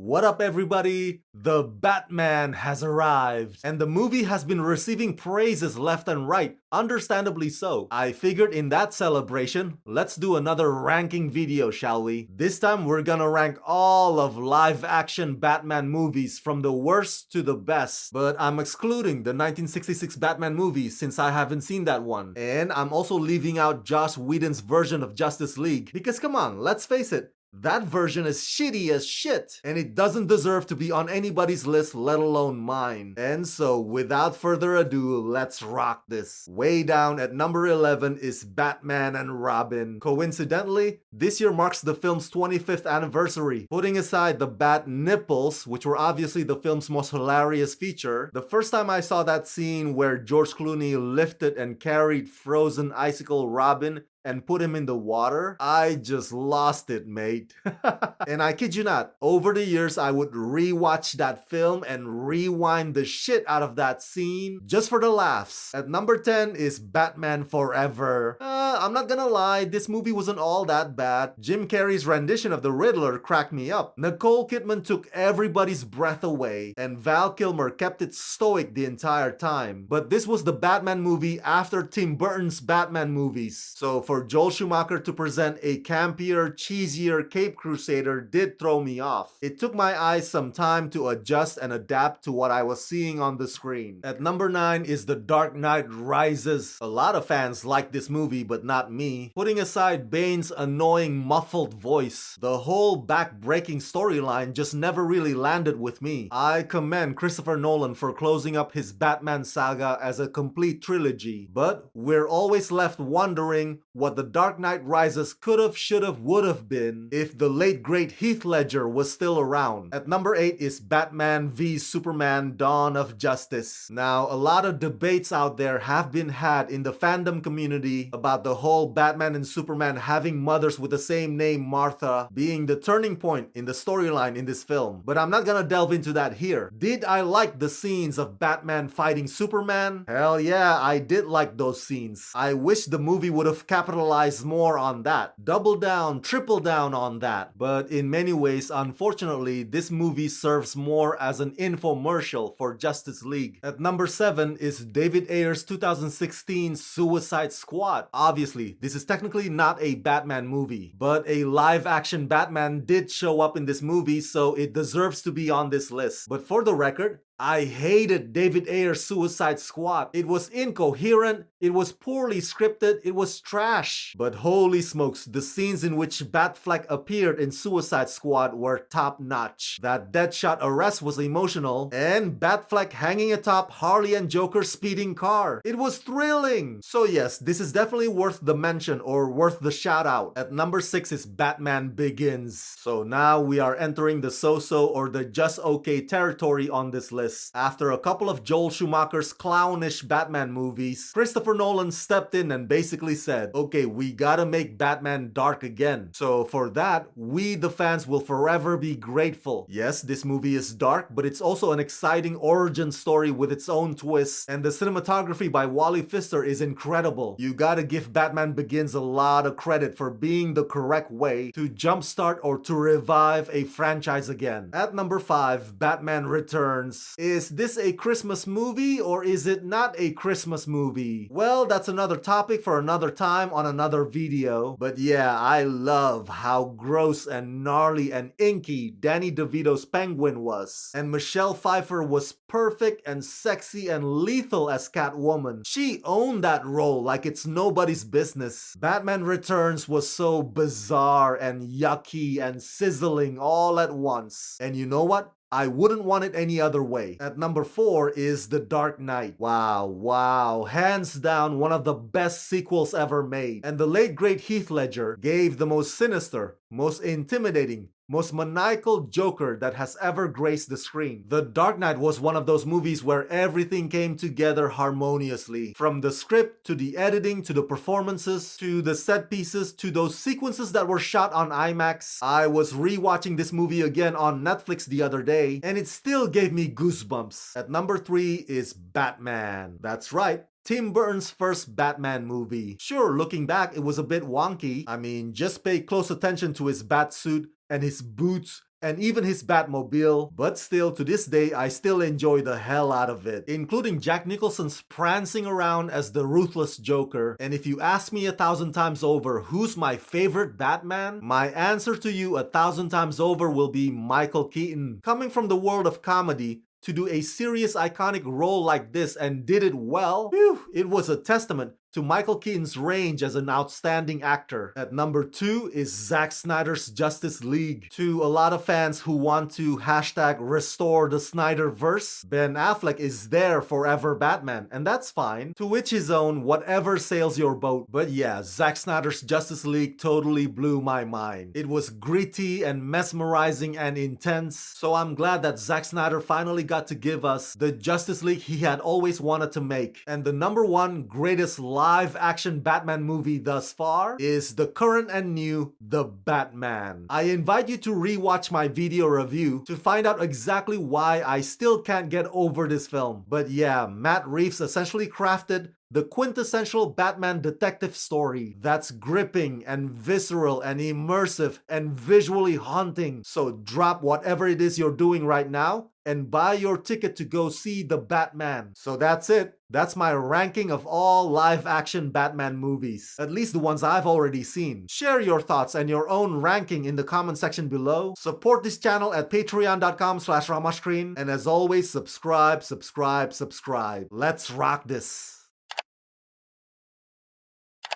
What up, everybody? The Batman has arrived, and the movie has been receiving praises left and right, understandably so. I figured in that celebration, let's do another ranking video, shall we? This time we're gonna rank all of live-action Batman movies from the worst to the best, but I'm excluding the 1966 Batman movie since I haven't seen that one. And I'm also leaving out Joss Whedon's version of Justice League, because come on, let's face it, that version is shitty as shit, and it doesn't deserve to be on anybody's list, let alone mine. And so, without further ado, let's rock this. Way down at number 11 is Batman and Robin. Coincidentally, this year marks the film's 25th anniversary. Putting aside the bat nipples, which were obviously the film's most hilarious feature, the first time I saw that scene where George Clooney lifted and carried frozen icicle Robin and put him in the water, I just lost it, mate. And I kid you not, over the years I would rewatch that film and rewind the shit out of that scene just for the laughs. At number 10 is Batman Forever. I'm not gonna lie, this movie wasn't all that bad. Jim Carrey's rendition of the Riddler cracked me up. Nicole Kidman took everybody's breath away, and Val Kilmer kept it stoic the entire time. But this was the Batman movie after Tim Burton's Batman movies. So for Joel Schumacher to present a campier, cheesier Cape Crusader did throw me off. It took my eyes some time to adjust and adapt to what I was seeing on the screen. At number 9 is The Dark Knight Rises. A lot of fans like this movie, but not me. Putting aside Bane's annoying muffled voice, the whole back-breaking storyline just never really landed with me. I commend Christopher Nolan for closing up his Batman saga as a complete trilogy, but we're always left wondering what The Dark Knight Rises could've, should've, would've been if the late great Heath Ledger was still around. At number 8 is Batman v Superman Dawn of Justice. Now, a lot of debates out there have been had in the fandom community about the whole Batman and Superman having mothers with the same name, Martha, being the turning point in the storyline in this film. But I'm not gonna delve into that here. Did I like the scenes of Batman fighting Superman? Hell yeah, I did like those scenes. I wish the movie would have capitalized more on that. Double down, triple down on that. But in many ways, unfortunately, this movie serves more as an infomercial for Justice League. At number 7 is David Ayer's 2016 Suicide Squad. Obviously, this is technically not a Batman movie, but a live-action Batman did show up in this movie, so it deserves to be on this list. But for the record, I hated David Ayer's Suicide Squad. It was incoherent, it was poorly scripted, it was trash. But holy smokes, the scenes in which Batfleck appeared in Suicide Squad were top-notch. That Deadshot arrest was emotional, and Batfleck hanging atop Harley and Joker's speeding car. It was thrilling! So yes, this is definitely worth the mention or worth the shout-out. At number 6 is Batman Begins. So now we are entering the so-so or the just okay territory on this list. After a couple of Joel Schumacher's clownish Batman movies, Christopher Nolan stepped in and basically said, okay, we gotta make Batman dark again. So for that, we the fans will forever be grateful. Yes, this movie is dark, but it's also an exciting origin story with its own twists, and the cinematography by Wally Pfister is incredible. You gotta give Batman Begins a lot of credit for being the correct way to jumpstart or to revive a franchise again. At number 5, Batman Returns. Is this a Christmas movie or is it not a Christmas movie? Well, that's another topic for another time on another video. But yeah, I love how gross and gnarly and inky Danny DeVito's Penguin was. And Michelle Pfeiffer was perfect and sexy and lethal as Catwoman. She owned that role like it's nobody's business. Batman Returns was so bizarre and yucky and sizzling all at once. And you know what? I wouldn't want it any other way. At number 4 is The Dark Knight. Wow, hands down one of the best sequels ever made. And the late great Heath Ledger gave the most sinister, most intimidating, most maniacal Joker that has ever graced the screen. The Dark Knight was one of those movies where everything came together harmoniously. From the script, to the editing, to the performances, to the set pieces, to those sequences that were shot on IMAX. I was rewatching this movie again on Netflix the other day, and it still gave me goosebumps. At number 3 is Batman. That's right. Tim Burton's first Batman movie. Sure, looking back, it was a bit wonky. I mean, just pay close attention to his bat suit and his boots and even his Batmobile, but still to this day I still enjoy the hell out of it, including Jack Nicholson's prancing around as the ruthless Joker. And if you ask me 1,000 times over who's my favorite Batman, my answer to you 1,000 times over will be Michael Keaton. Coming from the world of comedy, to do a serious iconic role like this and did it well, whew, it was a testament to Michael Keaton's range as an outstanding actor. At number 2 is Zack Snyder's Justice League. To a lot of fans who want to hashtag restore the Snyderverse, Ben Affleck is there forever Batman, and that's fine. To which his own, whatever sails your boat. But yeah, Zack Snyder's Justice League totally blew my mind. It was gritty and mesmerizing and intense, so I'm glad that Zack Snyder finally got to give us the Justice League he had always wanted to make. And the number 1 greatest live-action Batman movie thus far is the current and new The Batman. I invite you to rewatch my video review to find out exactly why I still can't get over this film. But yeah, Matt Reeves essentially crafted the quintessential Batman detective story that's gripping and visceral and immersive and visually haunting. So drop whatever it is you're doing right now and buy your ticket to go see The Batman. So that's it. That's my ranking of all live-action Batman movies, at least the ones I've already seen. Share your thoughts and your own ranking in the comment section below. Support this channel at patreon.com/ramascreen. And as always, subscribe. Let's rock this.